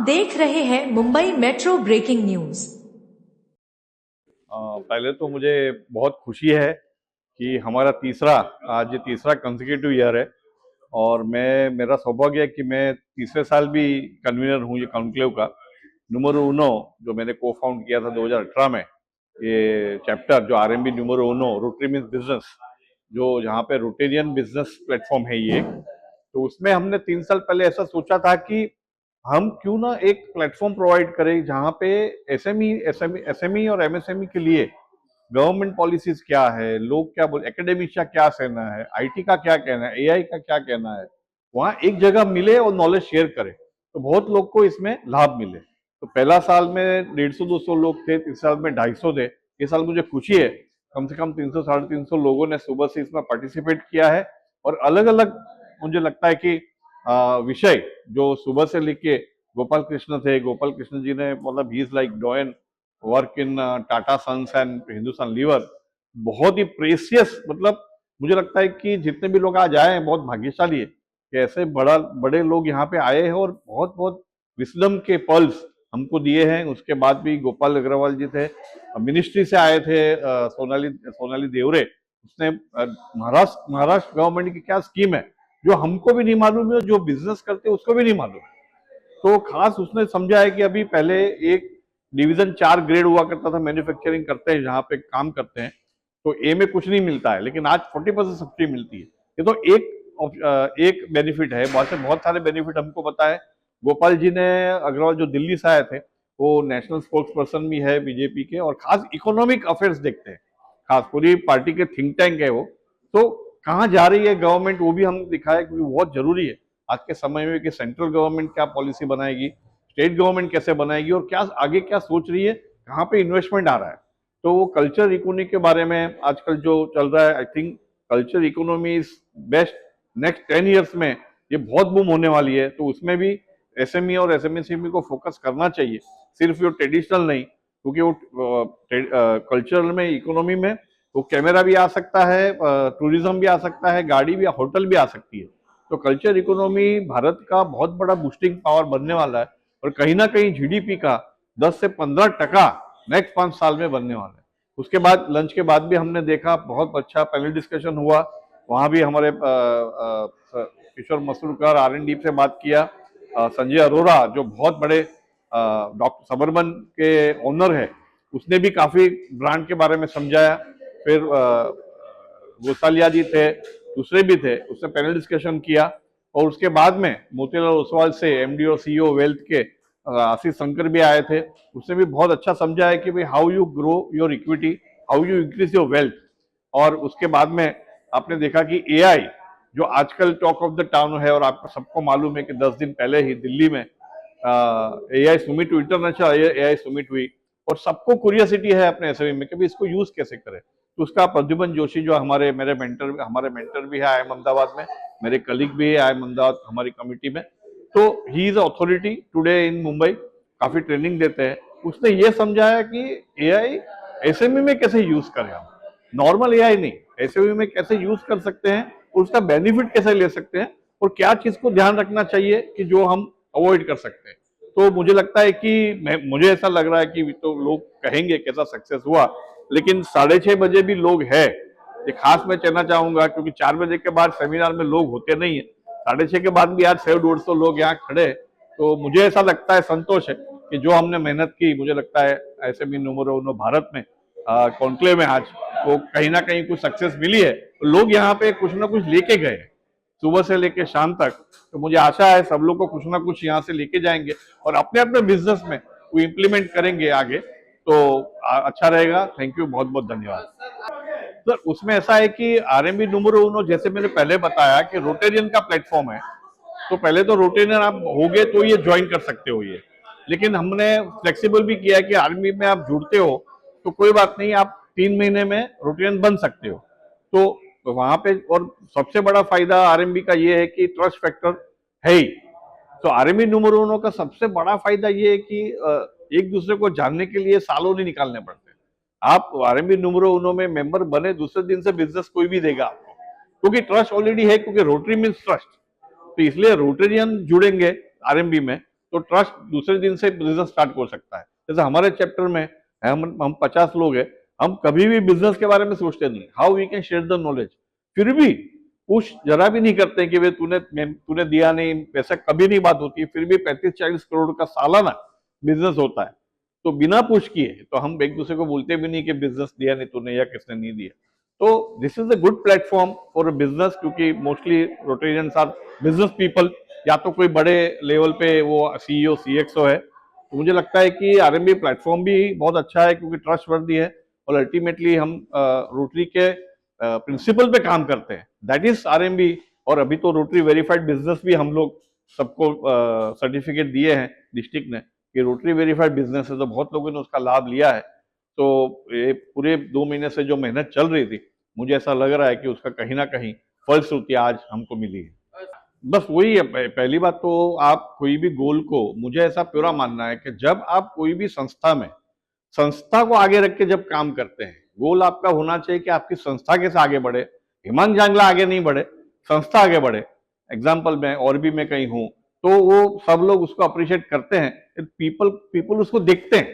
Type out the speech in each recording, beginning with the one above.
देख रहे हैं मुंबई मेट्रो ब्रेकिंग न्यूज। पहले तो मुझे बहुत खुशी है कि हमारा आज ये तीसरा कंसेक्यूटिव ईयर है और मेरा सौभाग्य है कि मैं तीसरे साल भी कन्वीनर हूँ ये कॉन्क्लेव का। नंबरो उनो जो मैंने को फाउंड किया था 2018 में, ये चैप्टर जो आरएमबी नंबरो उनो रोटरी मीन्स बिजनेस, जो जहाँ पे रोटेरियन बिजनेस प्लेटफॉर्म है ये, तो उसमें हमने 3 साल पहले ऐसा सोचा था कि हम क्यों ना एक प्लेटफॉर्म प्रोवाइड करें जहाँ पे एसएमई और एमएसएमई के लिए गवर्नमेंट पॉलिसीज क्या है, लोग क्या बोल, एकेडमिक का क्या कहना है, आईटी का क्या कहना है, एआई का क्या कहना है, वहाँ एक जगह मिले और नॉलेज शेयर करें तो बहुत लोग को इसमें लाभ मिले। तो पहला साल में 150-200 लोग थे, इस साल में 250 थे। इस साल मुझे खुशी है कम से कम 300-350 लोगों ने सुबह से इसमें पार्टिसिपेट किया है और अलग अलग मुझे लगता है कि विषय जो सुबह से लेके गोपाल कृष्ण थे, गोपाल कृष्ण जी ने मतलब he is like doing work in Tata Sons and Hindustan Lever, बहुत ही प्रेसियस, मतलब मुझे लगता है कि जितने भी लोग आज आए हैं बहुत भाग्यशाली है कि ऐसे बड़े लोग यहाँ पे आए हैं और बहुत बहुत विस्डम के पल्स हमको दिए हैं। उसके बाद भी गोपाल अग्रवाल जी थे, मिनिस्ट्री से आए थे, सोनाली देवरे, उसने महाराष्ट्र गवर्नमेंट की क्या स्कीम है जो हमको भी नहीं मालूम है, जो बिजनेस करते हैं उसको भी नहीं मालूम है, तो खास उसने समझा है कि अभी पहले एक डिवीजन 4 ग्रेड हुआ करता था, मैन्युफैक्चरिंग करते हैं जहाँ पे काम करते हैं तो ए में कुछ नहीं मिलता है, लेकिन आज 40% सब्सिडी मिलती है। ये तो एक बेनिफिट है, बहुत सारे बेनिफिट हमको पता है। गोपाल जी ने अग्रवाल जो दिल्ली से आए थे, वो नेशनल स्पोक्स पर्सन भी है बीजेपी के और खास इकोनॉमिक अफेयर्स देखते हैं, खास पूरी पार्टी के थिंक टैंक है वो। तो कहाँ जा रही है गवर्नमेंट वो भी हम दिखाए क्योंकि बहुत जरूरी है आज के समय में कि सेंट्रल गवर्नमेंट क्या पॉलिसी बनाएगी, स्टेट गवर्नमेंट कैसे बनाएगी और क्या आगे क्या सोच रही है, कहाँ पे इन्वेस्टमेंट आ रहा है। तो वो कल्चर इकोनॉमी के बारे में आजकल जो चल रहा है, I think culture economy is best. Next 10 years में ये बहुत बूम होने वाली है, तो उसमें भी एसएमई और एसएमएसएमई को फोकस करना चाहिए, सिर्फ वो ट्रेडिशनल नहीं, क्योंकि वो कल्चरल में, इकोनॉमी में वो कैमरा भी आ सकता है, टूरिज्म भी आ सकता है, गाड़ी भी, होटल भी आ सकती है। तो कल्चर इकोनॉमी भारत का बहुत बड़ा बूस्टिंग पावर बनने वाला है और कहीं ना कहीं जीडीपी का 10 से 15% नेक्स्ट 5 साल में बनने वाला है। उसके बाद लंच के बाद भी हमने देखा बहुत अच्छा पैनल डिस्कशन हुआ, वहां भी हमारे किशोर मसूरकर R&D से बात किया, संजय अरोरा जो बहुत बड़े डॉक्टर सबरमन के ओनर है, उसने भी काफी ब्रांड के बारे में समझाया। फिर गोसालिया जी थे, दूसरे भी थे, उसने पैनल डिस्कशन किया और उसके बाद में मोतीलाल ओसवाल से एमडी और सीईओ वेल्थ के आशीष शंकर भी आए थे, उसने भी बहुत अच्छा समझा है कि भाई how you grow your equity, how you increase your wealth. और उसके बाद में आपने देखा कि एआई जो आजकल टॉक ऑफ द टाउन है और आपको सबको मालूम है कि 10 दिन पहले ही दिल्ली में AI Sumit, international AI Sumit हुई और सबको क्यूरियोसिटी है अपने एसएमई में कि इसको यूज कैसे करें। तो उसका प्रद्युमन जोशी जो हमारे मेंटर भी है आईएम अहमदाबाद में, मेरे कलीग भी है आईएम अहमदाबाद हमारी कमिटी में, तो he is authority today in Mumbai, काफी ट्रेनिंग देते हैं। उसने ये समझाया कि एआई एसएमई में कैसे यूज करें, हम नॉर्मल एआई नहीं, एसएमई में कैसे यूज कर सकते हैं, उसका बेनिफिट कैसे ले सकते हैं और क्या चीज को ध्यान रखना चाहिए कि जो हम अवॉइड कर सकते हैं। तो मुझे लगता है कि मुझे ऐसा लग रहा है कि तो लोग कहेंगे कैसा सक्सेस हुआ, लेकिन 6:30 बजे भी लोग है, ये खास मैं कहना चाहूंगा क्योंकि 4 बजे के बाद सेमिनार में लोग होते नहीं है, 6:30 के बाद भी आज 150 लोग यहाँ खड़े, तो मुझे ऐसा लगता है, संतोष है कि जो हमने मेहनत की, मुझे लगता है ऐसे भी नंबरो उनो भारत में कॉन्क्लेव में आज वो कहीं ना कहीं कुछ सक्सेस मिली है, लोग यहाँ पे कुछ ना कुछ लेके गए सुबह से लेके शाम तक। तो मुझे आशा है सब लोग को कुछ ना कुछ यहाँ से लेके जाएंगे और अपने अपने बिजनेस में वो इम्प्लीमेंट करेंगे आगे, तो अच्छा रहेगा। थैंक यू, बहुत बहुत धन्यवाद सर। उसमें ऐसा है कि आरएमबी नंबरो उनो, जैसे मैंने पहले बताया कि रोटेरियन का प्लेटफॉर्म है, तो पहले तो रोटेरियन आप होगे तो ये ज्वाइन कर सकते हो ये, लेकिन हमने फ्लेक्सिबल भी किया है कि आर्मी में आप जुड़ते हो तो कोई बात नहीं, आप 3 महीने में रोटेरियन बन सकते हो। तो वहां पे और सबसे बड़ा फायदा आरएमबी का ये है कि ट्रस्ट फैक्टर है ही। तो आरएमबी नंबरो उनो का सबसे बड़ा फायदा ये है कि एक दूसरे को जानने के लिए सालों नहीं निकालने पड़ते। आप आरएमबी नंबरो उनो में मेंबर बने, दूसरे दिन से बिजनेस कोई भी देगा आपको, क्योंकि ट्रस्ट ऑलरेडी है, क्योंकि रोटरी मीन्स ट्रस्ट। तो इसलिए रोटेरियन जुड़ेंगे आरएमबी में तो ट्रस्ट दूसरे दिन से बिजनेस स्टार्ट कर सकता है। जैसे हमारे चैप्टर में हम 50 लोग हैं, हम कभी भी बिजनेस के बारे में सोचते नहीं, how we can share the knowledge, फिर भी पुश जरा भी नहीं करते कि वे तूने दिया नहीं, पैसा कभी नहीं बात होती, फिर भी 35-40 करोड़ का सालाना बिजनेस होता है। तो बिना पुश किए तो हम एक दूसरे को बोलते भी नहीं कि बिजनेस दिया नहीं तूने या किसने नहीं दिया। तो this is a good platform for business, क्योंकि mostly Rotarians are business people, या तो कोई बड़े लेवल पे वो सीईओ सीएक्सओ है। तो मुझे लगता है कि आरएमबी प्लेटफॉर्म भी बहुत अच्छा है, क्योंकि ट्रस्ट वर्दी है और अल्टीमेटली हम रोटरी के प्रिंसिपल पे काम करते हैं, दैट इज आरएमबी। और अभी तो रोटरी वेरीफाइड बिजनेस भी हम लोग सबको सर्टिफिकेट दिए हैं डिस्ट्रिक्ट ने कि रोटरी वेरीफाइड बिजनेस है, तो बहुत लोगों ने उसका लाभ लिया है। तो ये पूरे 2 महीने से जो मेहनत चल रही थी, मुझे ऐसा लग रहा है कि उसका कहीं ना कहीं फलश्रुति आज हमको मिली है। बस वही है, पहली बात तो आप कोई भी गोल को, मुझे ऐसा पूरा मानना है कि जब आप कोई भी संस्था में, संस्था को आगे रख के जब काम करते हैं, गोल आपका होना चाहिए कि आपकी संस्था कैसे आगे बढ़े, हिमांग जांगला आगे नहीं बढ़े, संस्था आगे बढ़े। एग्जाम्पल में और भी मैं कहीं हूं तो वो सब लोग उसको अप्रिशिएट करते हैं, पीपल पीपल उसको देखते हैं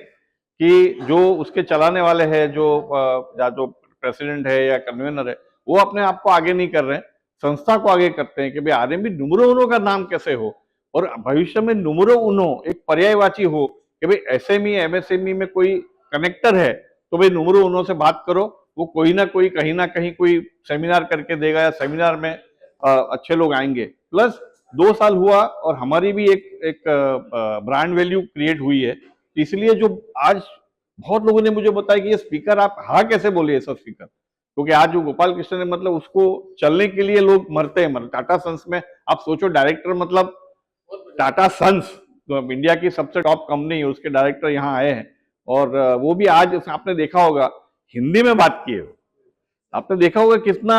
कि जो उसके चलाने वाले हैं, जो या जो प्रेसिडेंट है या कन्वीनर है, वो अपने आप को आगे नहीं कर रहे हैं, संस्था को आगे करते हैं कि भाई आरएमबी नुमरो उनो का नाम कैसे हो, और भविष्य में नुमरो उनो एक पर्यायवाची हो कि भाई एसएमई एमएसएमई में कोई कनेक्टर है तो भाई नुमरो उनो से बात करो, वो कोई ना कोई कहीं ना कहीं कोई सेमिनार करके देगा या सेमिनार में अच्छे लोग आएंगे। प्लस 2 साल हुआ और हमारी भी एक ब्रांड वैल्यू क्रिएट हुई है, इसलिए जो आज बहुत लोगों ने मुझे बताया कि ये स्पीकर आप हाँ कैसे बोले ऐसा स्पीकर, क्योंकि आज जो गोपाल कृष्ण ने मतलब उसको चलने के लिए लोग मरते हैं, मतलब टाटा सन्स में आप सोचो डायरेक्टर, मतलब टाटा सन्स तो इंडिया की सबसे टॉप कंपनी है, उसके डायरेक्टर यहाँ आए हैं और वो भी आज आपने देखा होगा हिंदी में बात की है। आपने देखा होगा कितना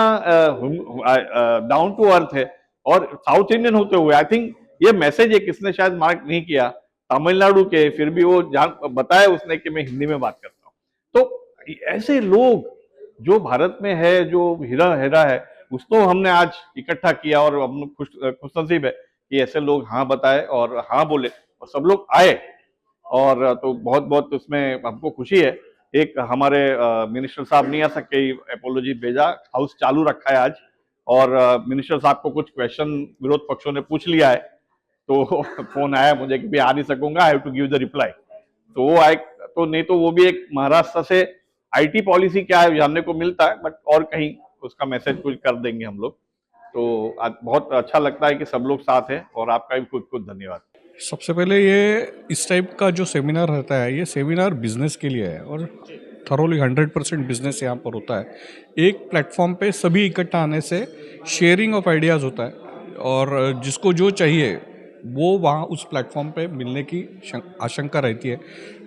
डाउन टू अर्थ है, और साउथ इंडियन होते हुए आई थिंक ये मैसेज है, किसने शायद मार्क नहीं किया, तमिलनाडु के, फिर भी वो जान बताया उसने कि मैं हिंदी में बात करता हूँ। तो ऐसे लोग जो भारत में है, जो हीरा हेरा है, उसको हमने आज इकट्ठा किया और हम खुशनसीब है कि ऐसे लोग हाँ बताए और हाँ बोले और सब लोग आए, और तो बहुत बहुत उसमें हमको खुशी है। एक हमारे मिनिस्टर साहब नहीं आ सके, एपोलॉजी भेजा, हाउस चालू रखा है आज, और मिनिस्टर साहब को कुछ क्वेश्चन विरोध पक्षों ने पूछ लिया है, तो फोन आया मुझे कि भी आ नहीं सकूंगा, I have to give the reply. तो वो आए, तो नहीं तो वो भी एक महाराष्ट्र से आईटी पॉलिसी क्या है जानने को मिलता है, बट और कहीं उसका मैसेज कुछ कर देंगे हम लोग। तो आज बहुत अच्छा लगता है कि सब लोग साथ हैं, और आपका भी खुद खुद धन्यवाद। सबसे पहले ये इस टाइप का जो सेमिनार रहता है, ये सेमिनार बिजनेस के लिए है और थरोली 100% बिजनेस यहाँ पर होता है। एक प्लेटफॉर्म पे सभी इकट्ठा आने से शेयरिंग ऑफ आइडियाज़ होता है और जिसको जो चाहिए वो वहाँ उस प्लेटफॉर्म पे मिलने की आशंका रहती है।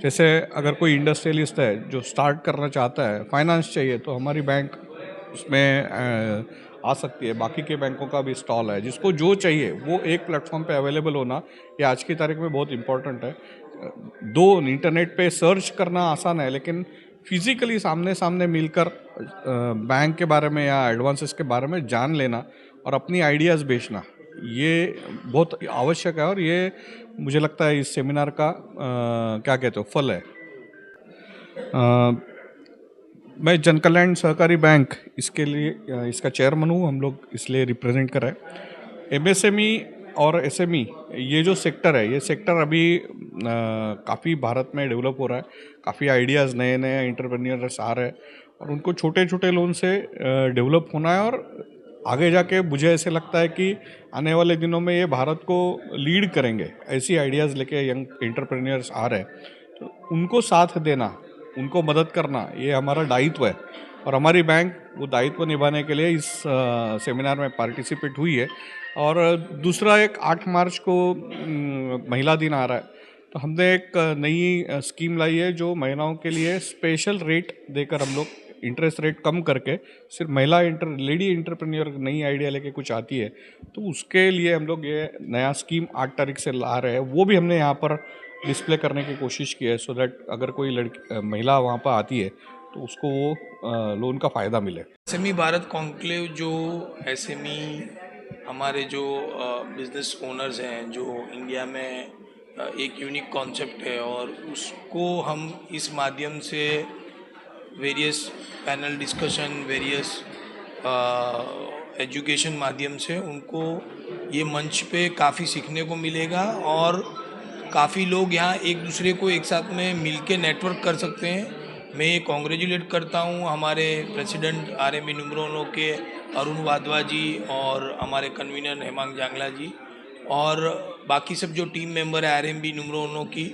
जैसे अगर कोई इंडस्ट्रियलिस्ट है जो स्टार्ट करना चाहता है, फाइनेंस चाहिए, तो हमारी बैंक उसमें आ सकती है। बाकी के बैंकों का भी स्टॉल है, जिसको जो चाहिए वो एक प्लेटफॉर्म पे अवेलेबल होना ये आज की तारीख में बहुत इंपॉर्टेंट है। दो इंटरनेट पे सर्च करना आसान है, लेकिन फिजिकली सामने सामने मिलकर बैंक के बारे में या एडवांसेस के बारे में जान लेना और अपनी आइडियाज़ बेचना, ये बहुत आवश्यक है और ये मुझे लगता है इस सेमिनार का क्या कहते हो फल है। मैं जनकल्याण सहकारी बैंक इसके लिए इसका चेयरमैन हूँ, हम लोग इसलिए रिप्रेजेंट कर रहे हैं। एमएसएमई और एसएमई ये जो सेक्टर है, ये सेक्टर अभी काफ़ी भारत में डेवलप हो रहा है। काफ़ी आइडियाज़ नए नए एंटरप्रेन्योर्स आ रहे हैं और उनको छोटे छोटे लोन से डेवलप होना है और आगे जाके मुझे ऐसे लगता है कि आने वाले दिनों में ये भारत को लीड करेंगे। ऐसी आइडियाज़ लेके यंग एंटरप्रेन्योर्स आ रहे हैं, तो उनको साथ देना, उनको मदद करना, ये हमारा दायित्व है और हमारी बैंक वो दायित्व निभाने के लिए इस सेमिनार में पार्टिसिपेट हुई है। और दूसरा, एक 8 मार्च को महिला दिन आ रहा है, तो हमने एक नई स्कीम लाई है जो महिलाओं के लिए स्पेशल रेट देकर हम लोग इंटरेस्ट रेट कम करके सिर्फ महिला लेडी एंटरप्रेन्योर नई आइडिया लेके कुछ आती है तो उसके लिए हम लोग ये नया स्कीम 8 तारीख से ला रहे हैं। वो भी हमने यहाँ पर डिस्प्ले करने की कोशिश की है, सो दैट अगर कोई महिला वहाँ पर आती है तो उसको वो लोन का फ़ायदा मिले। एसएमई भारत कॉन्क्लेव जो एसएमई हमारे जो बिजनेस ओनर्स हैं जो इंडिया में एक यूनिक कॉन्सेप्ट है और उसको हम इस माध्यम से various panel discussion, various education माध्यम से उनको ये मंच पे काफ़ी सीखने को मिलेगा और काफ़ी लोग यहाँ एक दूसरे को एक साथ में मिल के नेटवर्क कर सकते हैं। मैं ये कॉन्ग्रेचुलेट करता हूँ हमारे प्रेसिडेंट आरएमबी न्यूमरो के अरुण वाधवा जी और हमारे कन्वीनर हेमांग जांगला जी और बाकी सब जो टीम मेंबर है आरएमबी न्यूमरो की,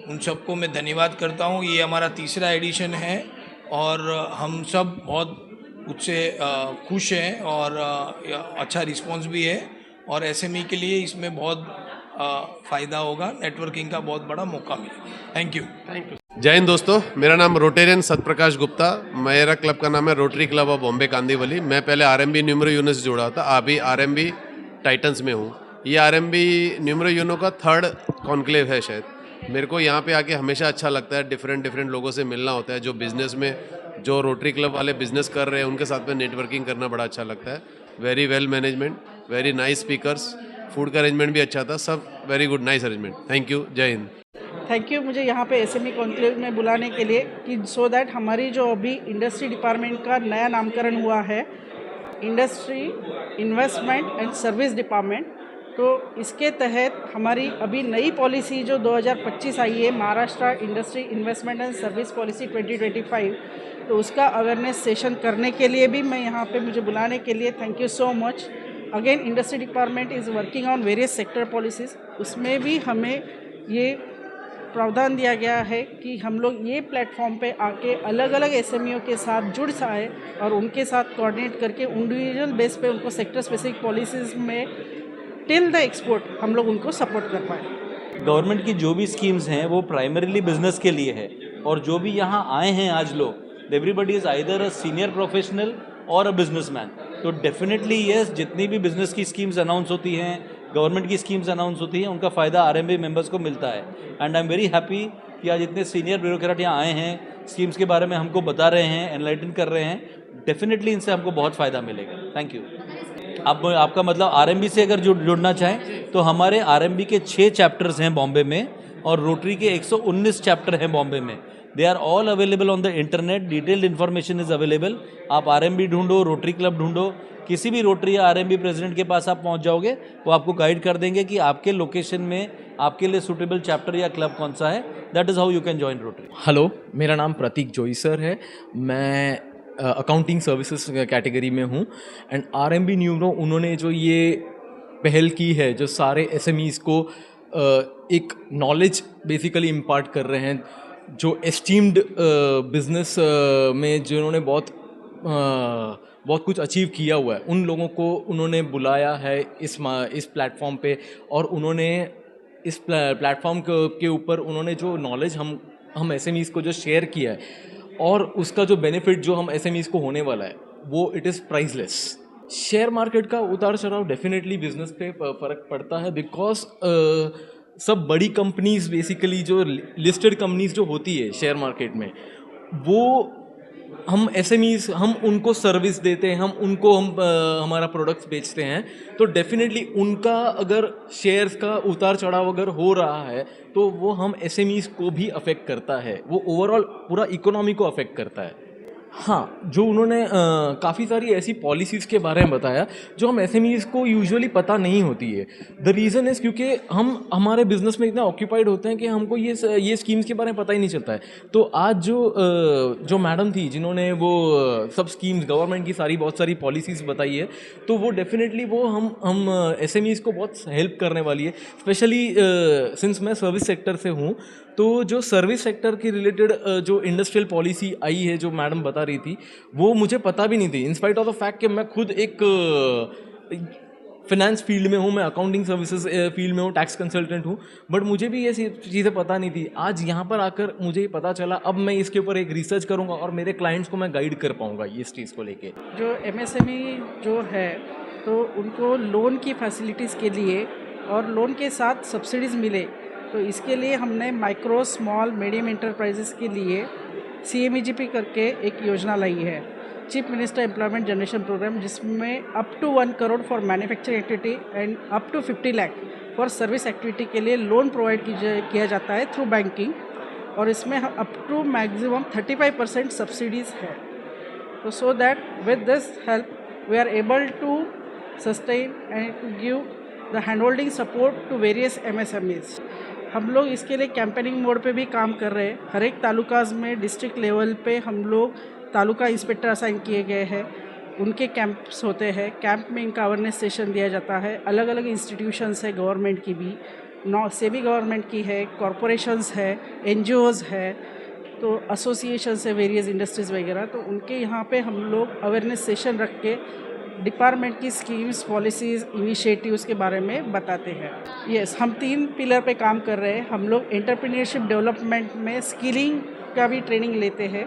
उन सबको मैं धन्यवाद करता हूँ। ये हमारा तीसरा एडिशन है और हम सब बहुत उससे खुश हैं और अच्छा रिस्पांस भी है और एसएमई के लिए इसमें बहुत फ़ायदा होगा, नेटवर्किंग का बहुत बड़ा मौका मिलेगा। Thank you. जय हिंद दोस्तों, मेरा नाम रोटेरियन सतप्रकाश गुप्ता, मेरा क्लब का नाम है rotary club of Bombay Kandivali. मैं पहले आरएमबी न्यूमरो यूनो से जुड़ा था, अभी आरएमबी टाइटंस में हूँ। ये आरएमबी न्यूमरो यूनो का 3rd कॉन्क्लेव है शायद। मेरे को यहाँ पे आके हमेशा अच्छा लगता है, डिफरेंट लोगों से मिलना होता है। जो बिज़नेस में जो रोटरी क्लब वाले बिज़नेस कर रहे हैं उनके साथ में नेटवर्किंग करना बड़ा अच्छा लगता है। Very well management, very nice speakers, food का अरेंजमेंट भी अच्छा था, सब very good, nice arrangement. Thank you, जय हिंद। थैंक यू मुझे यहाँ पे एसएमई कॉन्क्लेव में बुलाने के लिए कि सो दैट हमारी जो अभी इंडस्ट्री डिपार्टमेंट का नया नामकरण हुआ है, industry investment and service department, तो इसके तहत हमारी अभी नई पॉलिसी जो 2025 आई है, Maharashtra industry investment and service policy 2025, तो उसका अवेयरनेस सेशन करने के लिए भी मैं यहाँ पे मुझे बुलाने के लिए thank you so much. Again industry department is working on various sector policies, उसमें भी हमें ये प्रावधान दिया गया है कि हम लोग ये प्लेटफॉर्म पे आके अलग अलग एसएमईओ के साथ जुड़ जाए और उनके साथ कोऑर्डिनेट करके इंडिविजुअल बेस पे उनको सेक्टर स्पेसिफिक पॉलिसीज़ में टिल द एक्सपोर्ट हम लोग उनको सपोर्ट कर पाए। गवर्नमेंट की जो भी स्कीम्स हैं वो प्राइमरीली बिजनेस के लिए है और जो भी यहाँ आए हैं आज लोग, everybody is either a senior professional और अ बिजनेसमैन। तो डेफिनेटली यस, जितनी भी बिजनेस की स्कीम्स अनाउंस होती हैं, गवर्नमेंट की स्कीम्स अनाउंस होती हैं, उनका फ़ायदा आरएमबी मेंबर्स को मिलता है। And I am very happy कि आज इतने सीनियर ब्यूरोक्रेट यहाँ आए हैं, स्कीम्स के बारे में हमको बता रहे हैं, एनलाइटन कर रहे हैं। डेफिनेटली इनसे हमको बहुत फ़ायदा मिलेगा। Thank you. आपका मतलब आरएमबी से अगर जुड़ना चाहें तो हमारे आरएमबी के 6 चैप्टर्स हैं बॉम्बे में और रोटरी के 119 चैप्टर हैं बॉम्बे में। They are all available on the internet, detailed information is available. आप आरएमबी ढूंढो, रोटरी क्लब ढूंढो, किसी भी रोटरी या आरएमबी प्रेसिडेंट के पास आप पहुंच जाओगे, वो आपको गाइड कर देंगे कि आपके लोकेशन में आपके लिए सूटेबल चैप्टर या क्लब कौन सा है। That is how you can join rotary. Hello, मेरा नाम प्रतीक जोई सर है। मैं अकाउंटिंग सर्विसेज कैटेगरी में हूँ एंड आरएमबी न्यूमरो उन्होंने जो ये पहल की है, जो सारे एसएमईज़ को एक नॉलेज बेसिकली इम्पार्ट कर रहे हैं, जो एस्टीम्ड बिजनेस में जिन्होंने बहुत कुछ अचीव किया हुआ है, उन लोगों को उन्होंने बुलाया है इस प्लेटफॉर्म पे और उन्होंने इस प्लेटफॉर्म के ऊपर उन्होंने जो नॉलेज हम एसएमईज़ को जो शेयर किया है और उसका जो बेनिफिट जो हम एसएमईज़ को होने वाला है वो it is priceless. Share market का उतार चढ़ाव डेफिनेटली बिजनेस पे फ़र्क पड़ता है बिकॉज सब बड़ी कंपनीज बेसिकली जो लिस्टेड कंपनीज जो होती है शेयर मार्केट में, वो हम एसएमईज़ हम उनको सर्विस देते हैं, हमारा प्रोडक्ट्स बेचते हैं, तो डेफिनेटली उनका अगर शेयर्स का उतार चढ़ाव अगर हो रहा है तो वो हम एसएमईज़ को भी अफेक्ट करता है, वो ओवरऑल पूरा इकोनॉमी को अफेक्ट करता है। हाँ, जो उन्होंने काफ़ी सारी ऐसी पॉलिसीज़ के बारे में बताया जो हम एसएमईज़ को यूजुअली पता नहीं होती है। द रीज़न इज़ क्योंकि हम हमारे बिजनेस में इतना ऑक्यूपाइड होते हैं कि हमको ये स्कीम्स के बारे में पता ही नहीं चलता है। तो आज जो मैडम थी जिन्होंने वो सब स्कीम्स गवर्नमेंट की बहुत सारी पॉलिसीज़ बताई है, तो वो डेफिनेटली वो हम एसएमईज़ को बहुत हेल्प करने वाली है। स्पेशली सिंस मैं सर्विस सेक्टर से हूँ, तो जो सर्विस सेक्टर के रिलेटेड जो इंडस्ट्रियल पॉलिसी आई है जो मैडम बता रही थी, वो मुझे पता भी नहीं थी, इंस्पाइट ऑफ द फैक्ट कि मैं खुद एक फिनेंस फील्ड में हूँ, मैं अकाउंटिंग सर्विसेज फील्ड में हूँ, टैक्स कंसल्टेंट हूँ, बट मुझे भी ये चीज़ें पता नहीं थी। आज यहाँ पर आकर मुझे ये पता चला, अब मैं इसके ऊपर एक रिसर्च करूँगा और मेरे क्लाइंट्स को मैं गाइड कर पाऊँगा इस चीज़ को लेके। जो एमएसएमई जो है तो उनको लोन की फैसिलिटीज़ के लिए और लोन के साथ सब्सिडीज़ मिले, तो इसके लिए हमने माइक्रो स्मॉल मीडियम इंटरप्राइजेस के लिए CMEGP करके एक योजना लाई है, chief minister employment generation programme, जिसमें up to 1 crore for manufacturing activity and up to 50 lakh for service activity के लिए लोन प्रोवाइड किया जाता है थ्रू बैंकिंग, और इसमें अप टू मैक्सिमम 35% सब्सिडीज़ है। तो so that with this help we are able to sustain and to give the hand holding support to various MSMEs। हम लोग इसके लिए कैंपेनिंग मोड पे भी काम कर रहे हैं। हर एक तालुकाज में डिस्ट्रिक्ट लेवल पे हम लोग तालुका इंस्पेक्टर असाइन किए गए हैं, उनके कैंप्स होते हैं, कैंप में इनका अवेयरनेस सेशन दिया जाता है। अलग अलग इंस्टीट्यूशंस है, गवर्नमेंट की भी, सेमी गवर्नमेंट की है, कॉरपोरेशंस है, NGOs है, तो एसोसिएशंस है, वेरियस इंडस्ट्रीज़ वगैरह, तो उनके यहाँ पे हम लोग अवेयरनेस सेशन रख के डिपार्टमेंट की स्कीम्स, पॉलिसीज़, इनिशिएटिव्स के बारे में बताते हैं। यस, हम 3 पिलर पे काम कर रहे हैं। हम लोग एंटरप्रेन्योरशिप डेवलपमेंट में स्किलिंग का भी ट्रेनिंग लेते हैं।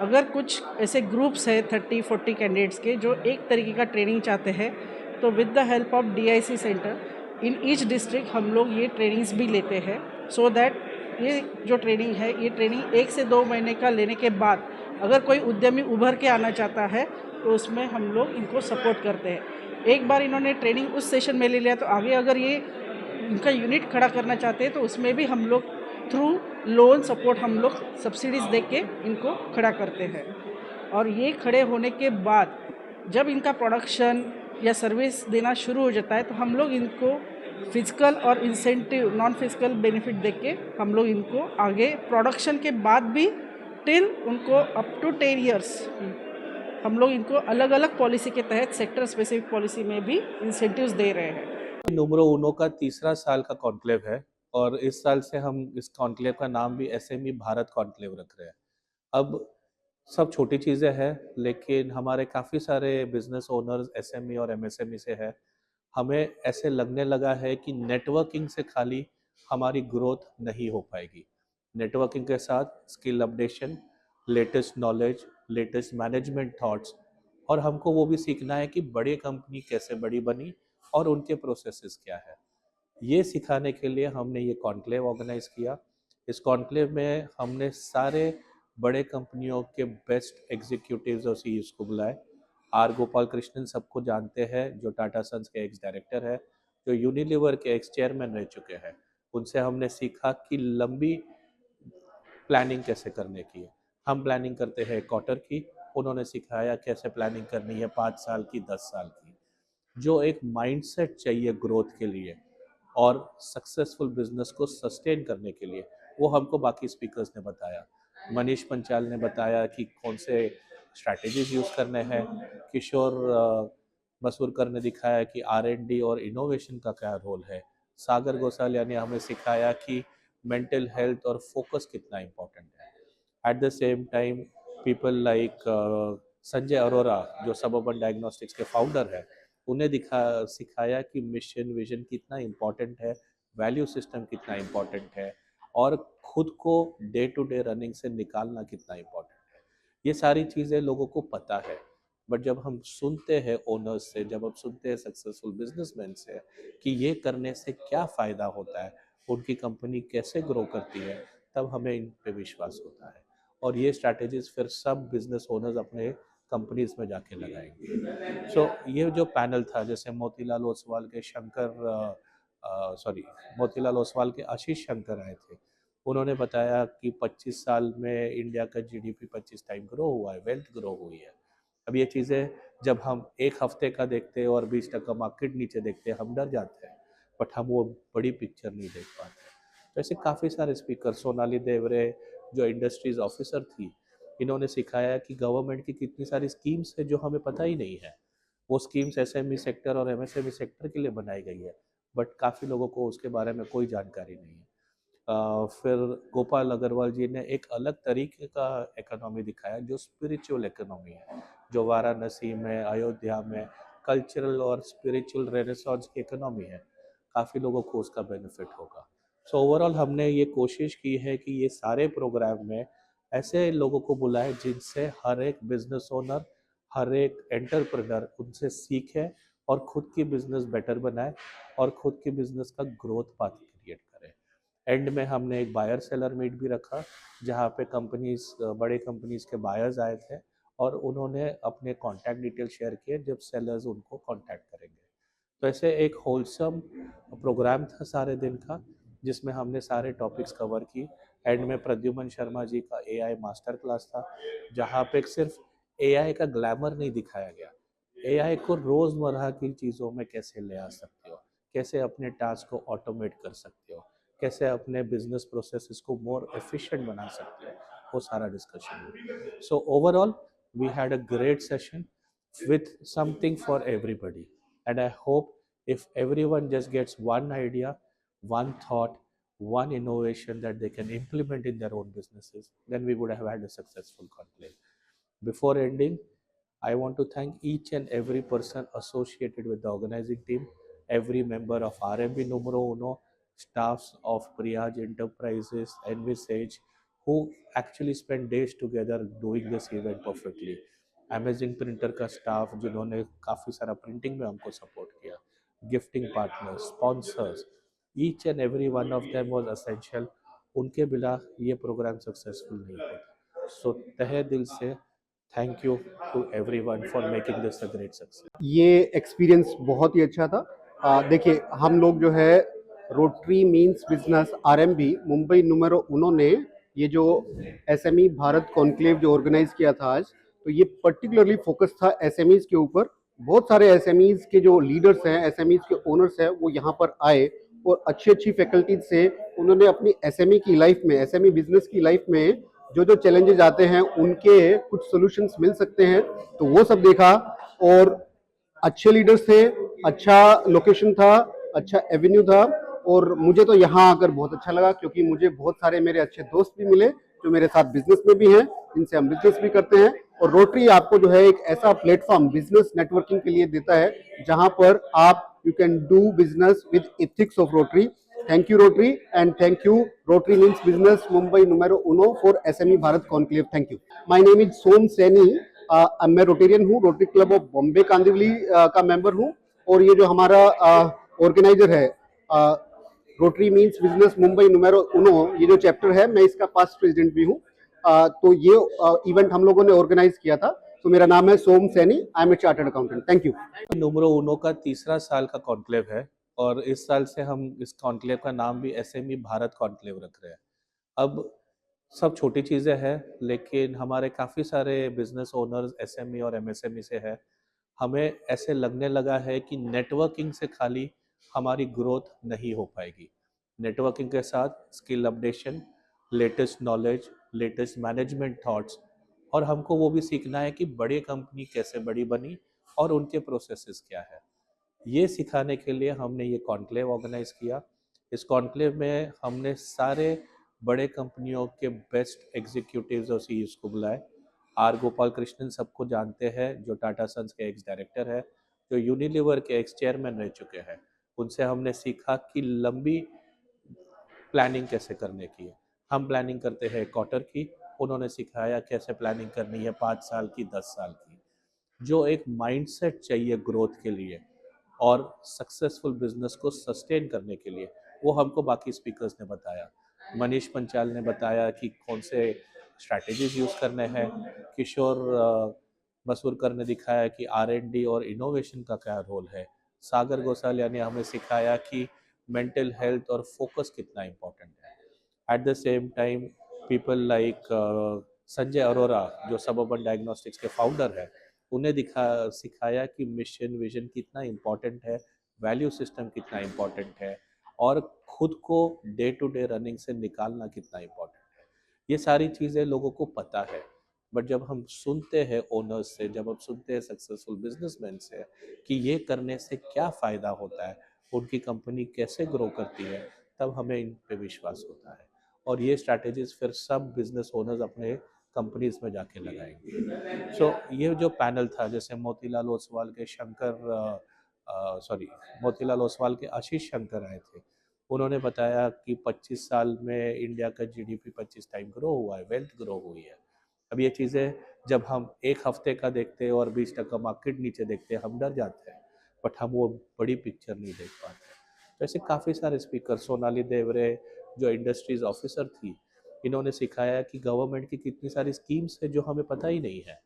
अगर कुछ ऐसे ग्रुप्स है 30-40 कैंडिडेट्स के जो एक तरीके का ट्रेनिंग चाहते हैं, तो with the help of DIC centre in each district हम लोग ये ट्रेनिंग्स भी लेते हैं, सो दैट ये जो ट्रेनिंग है, ये ट्रेनिंग 1 से 2 महीने का लेने के बाद अगर कोई उद्यमी उभर के आना चाहता है तो उसमें हम लोग इनको सपोर्ट करते हैं। एक बार इन्होंने ट्रेनिंग उस सेशन में ले लिया तो आगे अगर ये इनका यूनिट खड़ा करना चाहते हैं तो उसमें भी हम लोग थ्रू लोन सपोर्ट हम लोग सब्सिडीज़ दे के इनको खड़ा करते हैं। और ये खड़े होने के बाद जब इनका प्रोडक्शन या सर्विस देना शुरू हो जाता है तो हम लोग इनको फिजिकल और इंसेंटिव, नॉन फिजिकल बेनिफिट दे के हम लोग इनको आगे प्रोडक्शन के बाद भी टिल उनको अप टू 10 ईयर्स हम लोग इनको अलग अलग पॉलिसी के तहत सेक्टर स्पेसिफिक पॉलिसी में भी इंसेंटिव्स दे रहे हैं। नूमरो ऊनो का तीसरा साल का कॉन्क्लेव है और इस साल से हम इस कॉन्क्लेव का नाम भी SME भारत कॉन्क्लेव रख रहे हैं। अब सब छोटी चीज़ें हैं, लेकिन हमारे काफ़ी सारे बिजनेस ओनर्स SME और MSME से है। हमें ऐसे लगने लगा है कि नेटवर्किंग से खाली हमारी ग्रोथ नहीं हो पाएगी। नेटवर्किंग के साथ skill updation, latest knowledge, latest management thoughts, और हमको वो भी सीखना है कि बड़ी कंपनी कैसे बड़ी बनी और उनके प्रोसेसेस क्या है। ये सिखाने के लिए हमने ये कॉन्क्लेव ऑर्गेनाइज किया। इस कॉन्क्लेव में हमने सारे बड़े कंपनियों के बेस्ट एग्जीक्यूटिव्स और CEOs को बुलाए। R गोपाल कृष्णन सबको जानते हैं, जो टाटा सन्स के एक्स डायरेक्टर है, जो यूनिलीवर के एक्स चेयरमैन रह चुके हैं। उनसे हमने सीखा कि लंबी प्लानिंग कैसे करने की है। हम प्लानिंग करते हैं क्वार्टर की, उन्होंने सिखाया कैसे प्लानिंग करनी है 5 साल की, 10 साल की। जो एक माइंडसेट चाहिए ग्रोथ के लिए और सक्सेसफुल बिजनेस को सस्टेन करने के लिए, वो हमको बाकी स्पीकर्स ने बताया। मनीष पंचाल ने बताया कि कौन से स्ट्रैटेजीज यूज़ करने हैं। किशोर मसूरकर ने दिखाया कि R&D और इनोवेशन का क्या रोल है। सागर गोसालिया ने हमें सिखाया कि मेंटल हेल्थ और फोकस कितना इम्पोर्टेंट है। At the same time people like Sanjay Arora, जो सबअर्बन डायग्नोस्टिक्स के फाउंडर है, उन्हें सिखाया कि मिशन विजन कितना इम्पोर्टेंट है, वैल्यू सिस्टम कितना इम्पोर्टेंट है, और खुद को डे टू डे रनिंग से निकालना कितना इम्पोर्टेंट है। ये सारी चीज़ें लोगों को पता है, बट जब हम सुनते हैं ओनर्स से, जब हम सुनते हैं सक्सेसफुल बिजनेसमैन से कि ये करने से क्या फ़ायदा होता है, उनकी कंपनी कैसे ग्रो करती है, तब हमें इन पे विश्वास होता है। और ये स्ट्रैटेजीज फिर सब बिजनेस ओनर्स अपने कंपनीज में जाके लगाएंगे। सो ये जो पैनल था, जैसे मोतीलाल ओसवाल के मोतीलाल ओसवाल के आशीष शंकर आए थे। उन्होंने बताया कि 25 साल में इंडिया का GDP 25 टाइम ग्रो हुआ है, वेल्थ ग्रो हुई है। अब ये चीज़ें जब हम एक हफ्ते का देखते हैं और 20% मार्केट नीचे देखते हैं, हम डर जाते हैं, बट हम वो बड़ी पिक्चर नहीं देख पाते। तो ऐसे काफ़ी सारे स्पीकर, सोनाली देवरे जो इंडस्ट्रीज ऑफिसर थी, इन्होंने सिखाया कि गवर्नमेंट की कितनी सारी स्कीम्स है जो हमें पता ही नहीं है। वो स्कीम्स SME सेक्टर और MSME सेक्टर के लिए बनाई गई है, बट काफ़ी लोगों को उसके बारे में कोई जानकारी नहीं है। फिर गोपाल अग्रवाल जी ने एक अलग तरीके का इकोनॉमी दिखाया, जो स्पिरिचुअल इकोनॉमी है, जो वाराणसी में, अयोध्या में कल्चरल और स्पिरिचुअल रेनेसांस की इकोनॉमी है। काफ़ी लोगों को उसका बेनिफिट होगा। सो ओवरऑल हमने ये कोशिश की है कि ये सारे प्रोग्राम में ऐसे लोगों को बुलाए जिनसे हर एक बिजनेस ओनर, हर एक एंटरप्रेन्योर उनसे सीखे और खुद की बिजनेस बेटर बनाए और खुद की बिजनेस का ग्रोथ पाथ क्रिएट करे। एंड में हमने एक बायर सेलर मीट भी रखा, जहाँ पे बड़े कंपनीज के बायर्स आए थे और उन्होंने अपने कॉन्टैक्ट डिटेल शेयर किए, जब सेलर्स उनको कॉन्टैक्ट करेंगे। तो ऐसे एक होलसम प्रोग्राम था सारे दिन का, जिसमें हमने सारे टॉपिक्स कवर की। एंड में प्रद्युमन शर्मा जी का एआई मास्टर क्लास था, जहाँ पे सिर्फ एआई का ग्लैमर नहीं दिखाया गया, एआई को रोज़मर्रा की चीज़ों में कैसे ले आ सकते हो, कैसे अपने टास्क को ऑटोमेट कर सकते हो, कैसे अपने बिजनेस प्रोसेसेस को मोर एफिशिएंट बना सकते हो, वो सारा डिस्कशन हुआ। So overall we had a great session with something for everybody, and I hope if everyone just gets one idea, one thought, one innovation that they can implement in their own businesses, then we would have had a successful conclave. Before ending, I want to thank each and every person associated with the organizing team, every member of RMB Numero Uno, staffs of Priyaj Enterprises, Envisage, who actually spent days together doing this event perfectly. Amazing printer का staff जिन्होंने काफ़ी सारा printing में हमको support किया, gifting partners, sponsors, each and every one of them was essential. उनके बिना ये प्रोग्राम सक्सेसफुल नहीं होता। सो तहे दिल से thank you to everyone for making this a great success. ये एक्सपीरियंस बहुत ही अच्छा था। देखिए, हम लोग जो है Rotary means business RMB Mumbai numero उन्होंने ये जो एसएमई भारत कॉन्क्लेव जो ऑर्गेनाइज किया था आज, तो ये पर्टिकुलरली फोकस था एसएमईज के ऊपर। बहुत सारे एसएमईज के जो लीडर्स हैं, एसएमईज के ओनर्स हैं, वो यहाँ पर आए और अच्छी अच्छी फैकल्टीज से उन्होंने अपनी एसएमई की लाइफ में, एसएमई बिजनेस की लाइफ में जो जो चैलेंजेस आते हैं उनके कुछ सॉल्यूशंस मिल सकते हैं, तो वो सब देखा। और अच्छे लीडर्स थे, अच्छा लोकेशन था, अच्छा एवेन्यू था, और मुझे तो यहाँ आकर बहुत अच्छा लगा, क्योंकि मुझे बहुत सारे मेरे अच्छे दोस्त भी मिले जो मेरे साथ बिजनेस में भी हैं, जिनसे हम बिजनेस भी करते हैं। और रोटरी आपको जो है एक ऐसा प्लेटफॉर्म बिजनेस नेटवर्किंग के लिए देता है जहां पर आप you can do business with ethics of Rotary. Thank you Rotary, and thank you Rotary means business Mumbai numero uno for SME Bharat conclave. Thank you. My name is Som Saini. मैं रोटेरियन हूँ, Rotary club of Bombay Kandivali का member हूँ, और ये जो हमारा organiser है Rotary means business Mumbai numero uno, ये जो चैप्टर है, मैं इसका पास्ट प्रेसिडेंट भी हूँ। तो ये इवेंट हम लोगों ने ऑर्गेनाइज किया था। तो मेरा नाम है Som Saini, I am a chartered accountant. Thank you. Numero uno का तीसरा साल का कॉन्क्लेव है, और इस साल से हम इस कॉन्क्लेव का नाम भी एसएमई भारत कॉन्क्लेव रख रहे हैं। अब सब छोटी चीज़ें हैं, लेकिन हमारे काफ़ी सारे बिजनेस ओनर्स एसएमई और एमएसएमई से है। हमें ऐसे लगने लगा है कि नेटवर्किंग से खाली हमारी ग्रोथ नहीं हो पाएगी। नेटवर्किंग के साथ skill updation, latest knowledge, latest management thoughts, और हमको वो भी सीखना है कि बड़ी कंपनी कैसे बड़ी बनी और उनके प्रोसेसेस क्या है। ये सिखाने के लिए हमने ये कॉन्क्लेव ऑर्गेनाइज किया। इस कॉन्क्लेव में हमने सारे बड़े कंपनियों के बेस्ट एग्जीक्यूटिव्स और सीईओ को बुलाए। आर गोपाल कृष्णन सबको जानते हैं, जो टाटा सन्स के एक्स डायरेक्टर है, जो यूनिलीवर के एक्स चेयरमैन रह चुके हैं। उनसे हमने सीखा कि लंबी प्लानिंग कैसे करने की है। हम प्लानिंग करते हैं क्वार्टर की, उन्होंने सिखाया कैसे प्लानिंग करनी है 5 साल की, 10 साल की। जो एक माइंडसेट चाहिए ग्रोथ के लिए और सक्सेसफुल बिजनेस को सस्टेन करने के लिए, वो हमको बाकी स्पीकर्स ने बताया। मनीष पंचाल ने बताया कि कौन से स्ट्रैटेजीज यूज़ करने हैं। किशोर मसूरकर ने दिखाया कि R&D और इनोवेशन का क्या रोल है। सागर गोसालिया ने हमें सिखाया कि मेंटल हेल्थ और फोकस कितना इम्पोर्टेंट है। At the same time people like Sanjay Arora, जो सबअर्बन डायग्नोस्टिक्स के फाउंडर है, उन्हें सिखाया कि मिशन विजन कितना इम्पोर्टेंट है, वैल्यू सिस्टम कितना इम्पोर्टेंट है, और खुद को डे टू डे रनिंग से निकालना कितना इम्पोर्टेंट है। ये सारी चीज़ें लोगों को पता है, बट जब हम सुनते हैं ओनर्स से, जब हम सुनते हैं सक्सेसफुल बिजनेसमैन से कि ये करने से क्या फ़ायदा होता है, उनकी कंपनी कैसे ग्रो करती है, तब हमें इन पे विश्वास होता है। और ये स्ट्रैटेजीज फिर सब बिजनेस ओनर्स अपने कंपनीज में जाके लगाएंगे। सो ये जो पैनल था, जैसे मोतीलाल ओसवाल के मोतीलाल ओसवाल के आशीष शंकर आए थे। उन्होंने बताया कि 25 साल में इंडिया का जीडीपी 25 टाइम ग्रो हुआ है, वेल्थ ग्रो हुई है। अब ये चीज़ें जब हम एक हफ्ते का देखते हैं और 20% मार्केट नीचे देखते हैं, हम डर जाते हैं, बट हम वो बड़ी पिक्चर नहीं देख पाते। तो ऐसे काफ़ी सारे स्पीकर, सोनाली देवरे जो इंडस्ट्रीज ऑफिसर थी, इन्होंने सिखाया कि गवर्नमेंट की कितनी सारी स्कीम्स है जो हमें पता ही नहीं है।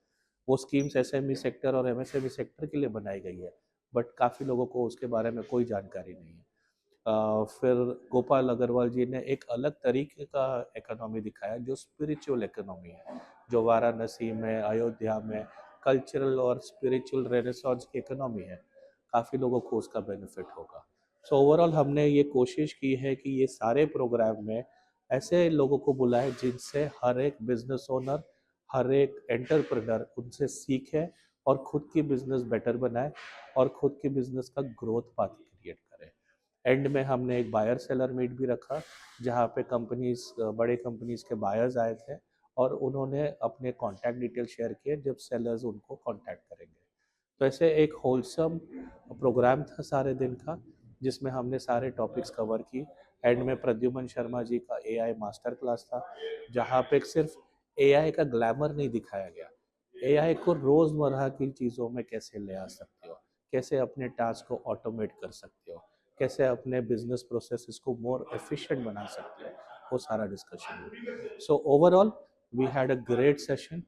वो स्कीम्स एसएमई सेक्टर और एमएसएमई सेक्टर के लिए बनाई गई है, बट काफ़ी लोगों को उसके बारे में कोई जानकारी नहीं है। फिर गोपाल अग्रवाल जी ने एक अलग तरीके का इकोनॉमी दिखाया जो स्पिरिचुअल इकोनॉमी है, जो वाराणसी में, अयोध्या में कल्चरल और स्पिरिचुअल रेनेसांस की इकोनॉमी है। काफ़ी लोगों को उसका बेनिफिट होगा। सो ओवरऑल हमने ये कोशिश की है कि ये सारे प्रोग्राम में ऐसे लोगों को बुलाएं जिनसे हर एक बिजनेस ओनर, हर एक एंटरप्रेन्योर उनसे सीखे और खुद की बिजनेस बेटर बनाए और खुद की बिजनेस का ग्रोथ पाथ क्रिएट करें। एंड में हमने एक बायर सेलर मीट भी रखा जहाँ पे कंपनीज, बड़े कंपनीज के बायर्स आए थे और उन्होंने अपने कॉन्टैक्ट डिटेल शेयर किए जब सेलर्स उनको कॉन्टैक्ट करेंगे। तो ऐसे एक होलसम प्रोग्राम था सारे दिन का जिसमें हमने सारे टॉपिक्स कवर की। एंड में प्रद्युमन शर्मा जी का एआई मास्टर क्लास था जहाँ पे सिर्फ एआई का ग्लैमर नहीं दिखाया गया, एआई को रोज़मर्रा की चीज़ों में कैसे ले आ सकते हो, कैसे अपने टास्क को ऑटोमेट कर सकते हो, कैसे अपने बिजनेस प्रोसेसेस को मोर एफिशिएंट बना सकते हो, वो सारा discussion. So overall we had a great session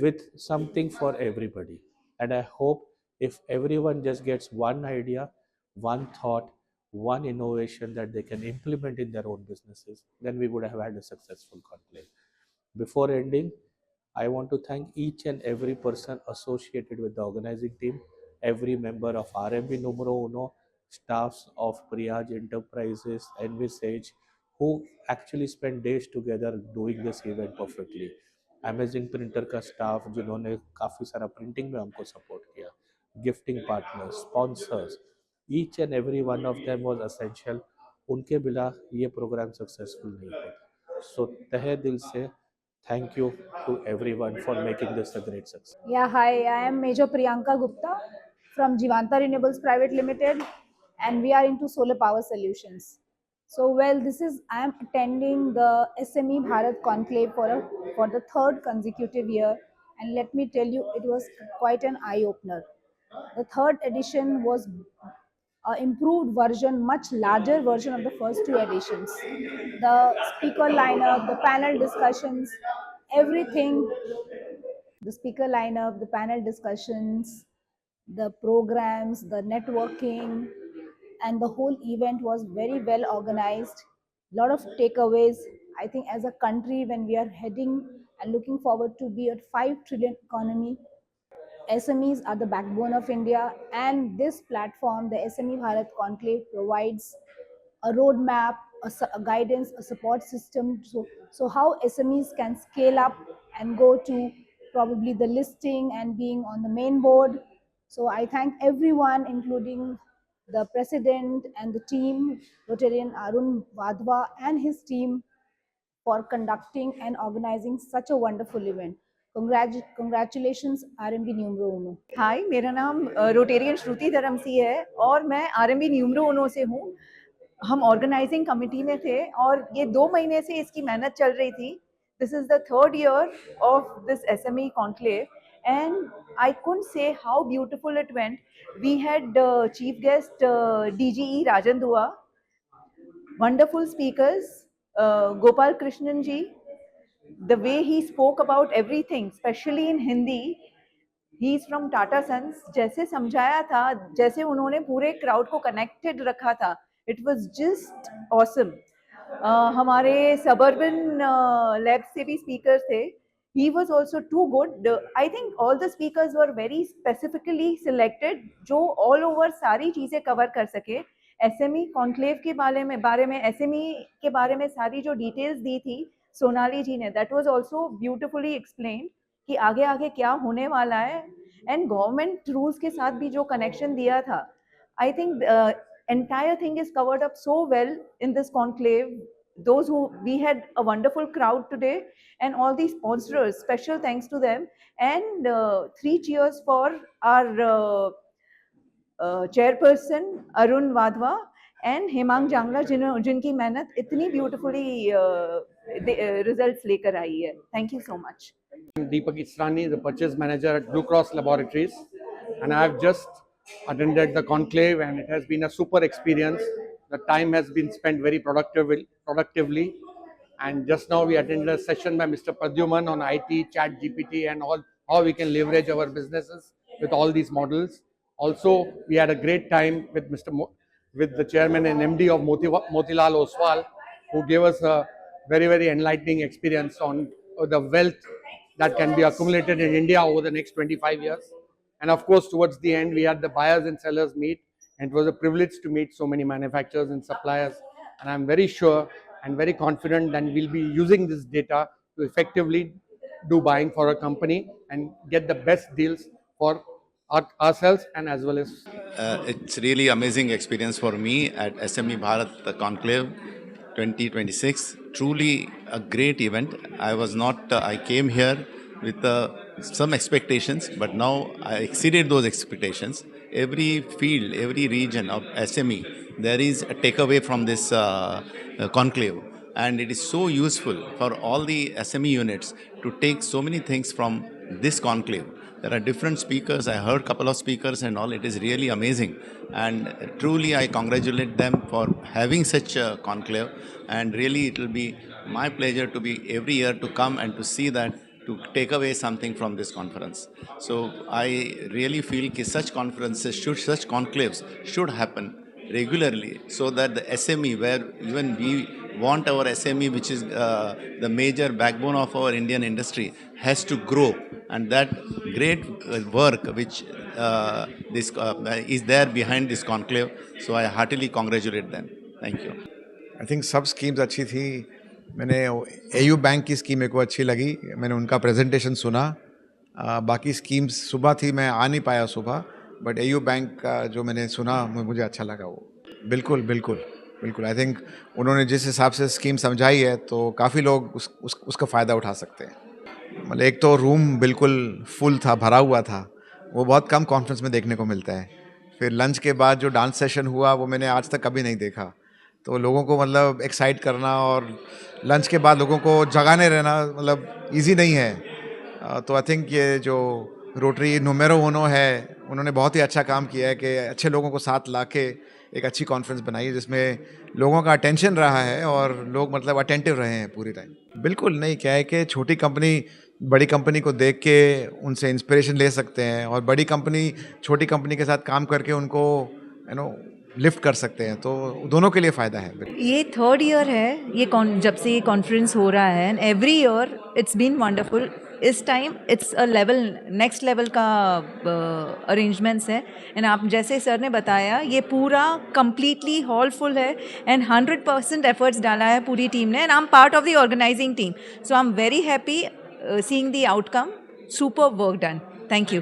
with something for everybody, and I hope if everyone just gets one idea, one thought, one innovation that they can implement in their own businesses, then we would have had a successful conclave. Before ending, I want to thank each and every person associated with the organizing team, every member of RMB Numero Uno, staffs of Priyaj Enterprises, Envisage, who actually spent days together doing this event perfectly. Amazing printer का staff जिन्होंने काफ़ी सारा printing में हमको support किया, gifting partners, sponsors, each and every one of them was essential. उनके बिना ये प्रोग्राम सक्सेसफुल नहीं होता। सो तहे दिल से thank you to everyone for making this a great success. Yeah, hi, I am Major Priyanka Gupta from Jivanta Renewables Private Limited, and we are into solar power solutions. So, well, I am attending the SME Bharat Conclave for the third consecutive year, and let me tell you, it was quite an eye-opener. The third edition was an improved version, much larger version of the first two editions. The speaker lineup, the panel discussions, everything, the speaker lineup, the panel discussions, the programs, the networking, and the whole event was very well organized. A lot of takeaways. I think as a country, when we are heading and looking forward to be a 5 trillion economy, SMEs are the backbone of India, and this platform, the SME Bharat Conclave, provides a roadmap, a guidance, a support system. So how SMEs can scale up and go to probably the listing and being on the main board. So I thank everyone, including the president and the team, Rotarian Arun Wadhwa and his team, for conducting and organizing such a wonderful event. Congratulations RMB Numero Uno. हाय, मेरा नाम Rotarian श्रुति धर्मसी है और मैं RMB numero उनो से हूँ। हम organising committee में थे और ये 2 महीने से इसकी मेहनत चल रही थी। This is the third year of this SME conclave and I couldn't say how beautiful it went. We had chief guest DGE Rajan Dua, wonderful speakers, Gopal Krishnan ji. The way he spoke about everything, especially in Hindi, he is from Tata Sons. जैसे समझाया था, जैसे उन्होंने पूरे crowd को connected रखा था, it was just awesome. हमारे suburban lab से भी speakers थे. He was also too good. I think all the speakers were very specifically selected, जो all over सारी चीजें cover कर सके. SME conclave के बारे में SME के बारे में सारी जो details दी थी सोनाली जी ने, that was also beautifully explained कि आगे आगे क्या होने वाला है, and government rules के साथ भी जो connection दिया था. I think the entire thing is covered up so well in this conclave. We had a wonderful crowd today, and all these sponsors, special thanks to them, and 3 cheers for our chairperson Arun Wadhwa and Hemang Jangla, जिनकी मेहनत इतनी beautifully results लेकर आई है. Thank you so much. I'm Deepak Israni, the purchase manager at Blue Cross Laboratories, and I have just attended the conclave, and it has been a super experience. The time has been spent very productively, and just now we attended a session by Mr. Pradyuman on IT, Chat GPT, and all how we can leverage our businesses with all these models. Also, we had a great time with with the chairman and MD of Motilal Oswal, who gave us a very, very enlightening experience on the wealth that can be accumulated in India over the next 25 years. And of course, towards the end, we had the buyers and sellers meet, and it was a privilege to meet so many manufacturers and suppliers. And I'm very sure and very confident that we'll be using this data to effectively do buying for a company and get the best deals for ourselves and as well as. It's really amazing experience for me at SME Bharat Conclave 2026. Truly a great event. I came here with some expectations, but now I exceeded those expectations. Every field, every region of SME, there is a takeaway from this conclave. And it is so useful for all the SME units to take so many things from this conclave. There are different speakers. I heard a couple of speakers and all. It is really amazing. And truly, I congratulate them for having such a conclave. And really, it will be my pleasure to be every year to come and to see that, to take away something from this conference. So I really feel that such conferences, such conclaves should happen regularly, so that the SME, where even we want our SME, which is the major backbone of our Indian industry, has to grow. And that great work which is there behind this conclave. So I heartily congratulate them. Thank you. I think सब schemes अच्छी थी. मैंने AU bank की scheme मेरे को अच्छी लगी. मैंने उनका प्रेजेंटेशन सुना. बाकी स्कीम्स सुबह थी, मैं आ नहीं पाया सुबह, बट AU बैंक का जो मैंने सुना मुझे अच्छा लगा. वो बिल्कुल बिल्कुल बिल्कुल आई थिंक उन्होंने जिस हिसाब से स्कीम समझाई है तो काफ़ी लोग उसका फ़ायदा उठा सकते हैं. मतलब एक तो रूम बिल्कुल फुल था, भरा हुआ था. वो बहुत कम कॉन्फ्रेंस में देखने को मिलता है. फिर लंच के बाद जो डांस सेशन हुआ वो मैंने आज तक कभी नहीं देखा. तो लोगों को मतलब एक्साइट करना और लंच के बाद लोगों को जगाने रहना मतलब इजी नहीं है. तो आई थिंक ये जो रोटरी नुमेरो उनो है, उन्होंने बहुत ही अच्छा काम किया है कि अच्छे लोगों को साथ ला के एक अच्छी कॉन्फ्रेंस बनाई है जिसमें लोगों का अटेंशन रहा है और लोग मतलब अटेंटिव रहे हैं पूरी टाइम. बिल्कुल नहीं, क्या है कि छोटी कंपनी बड़ी कंपनी को देख के उनसे इंस्पिरेशन ले सकते हैं और बड़ी कंपनी छोटी कंपनी के साथ काम करके उनको लिफ्ट कर सकते हैं. तो दोनों के लिए फ़ायदा है. ये थर्ड ईयर है ये जब से ये कॉन्फ्रेंस हो रहा है, and every year it's been wonderful. इस time it's a level, next level का अरेंजमेंट्स है. एंड आप जैसे सर ने बताया, ये पूरा कंप्लीटली हॉल फुल है एंड 100% एफर्ट्स डाला है पूरी टीम ने. And I am part of the organising team, so I am very happy seeing the outcome. Super work done. Thank you.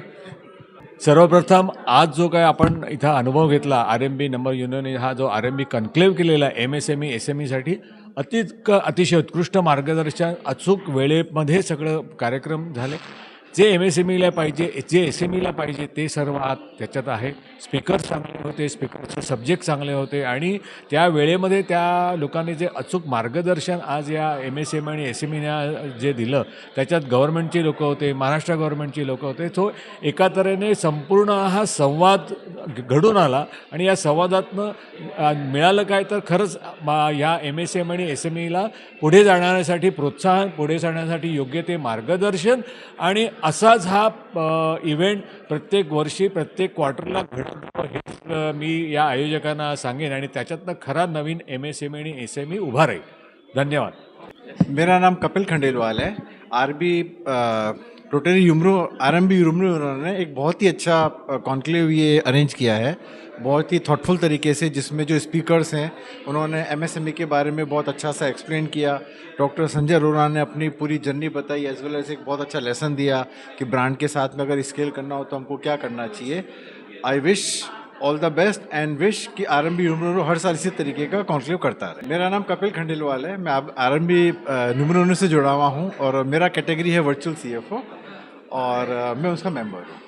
सर्वप्रथम आज जो काय आपण इथं अनुभव घेतला, RMB नंबर युनियनने हा जो RMB कन्क्लेव्ह केलेला आहे MSME SMEसाठी अतिशय उत्कृष्ट मार्गदर्शन, अचूक वेळेमध्ये सगळं कार्यक्रम झाले. जे MSMEला पाहिजे, जे SMEला पाहिजे ते सर्व आज त्याच्यात आहे. स्पीकर्स चांगले होते, स्पीकरचे सब्जेक्ट चांगले होते आणि त्या वेळेमध्ये त्या लोकांनी जे अचूक मार्गदर्शन आज या MSME आणि SMEने जे दिलं, त्याच्यात गव्हर्नमेंटची लोकं होते, महाराष्ट्र गव्हर्नमेंटची लोकं होते. तो एका तऱ्हेने संपूर्ण हा संवाद घडून आला आणि या संवादातनं मिळालं काय तर खरंच या MSME आणि SMEला पुढे जाण्यासाठी प्रोत्साहन, पुढे जाण्यासाठी योग्य ते मार्गदर्शन. आणि असाच हा इव्हेंट प्रत्येक वर्षी प्रत्येक क्वार्टरला घडतो हे मी या आयोजकांना सांगेन आणि त्याच्यातनं खरा नवीन MSME आणि SME उभा राहील. धन्यवाद. मेरा नाम कपिल खंडेलवाल है. रोटरी RMB यूमरो उन्होंने एक बहुत ही अच्छा कॉन्क्लेव ये अरेंज किया है, बहुत ही थॉटफुल तरीके से, जिसमें जो स्पीकर्स हैं उन्होंने MSME के बारे में बहुत अच्छा सा एक्सप्लेन किया. डॉक्टर संजय अरोड़ा ने अपनी पूरी जर्नी बताई, एज वेल एज एक बहुत अच्छा लेसन दिया कि ब्रांड के साथ में अगर स्केल करना हो तो हमको क्या करना चाहिए. I wish all the best and wish कि RMB न्यूमरो हर साल इसी तरीके का कॉन्क्लेव करता रहे. मेरा नाम कपिल खंडेलवाल है. मैं RMB न्यूमरो से जुड़ा हुआ हूँ और मेरा कैटेगरी है वर्चुअल CFO और मैं उसका मेंबर हूँ.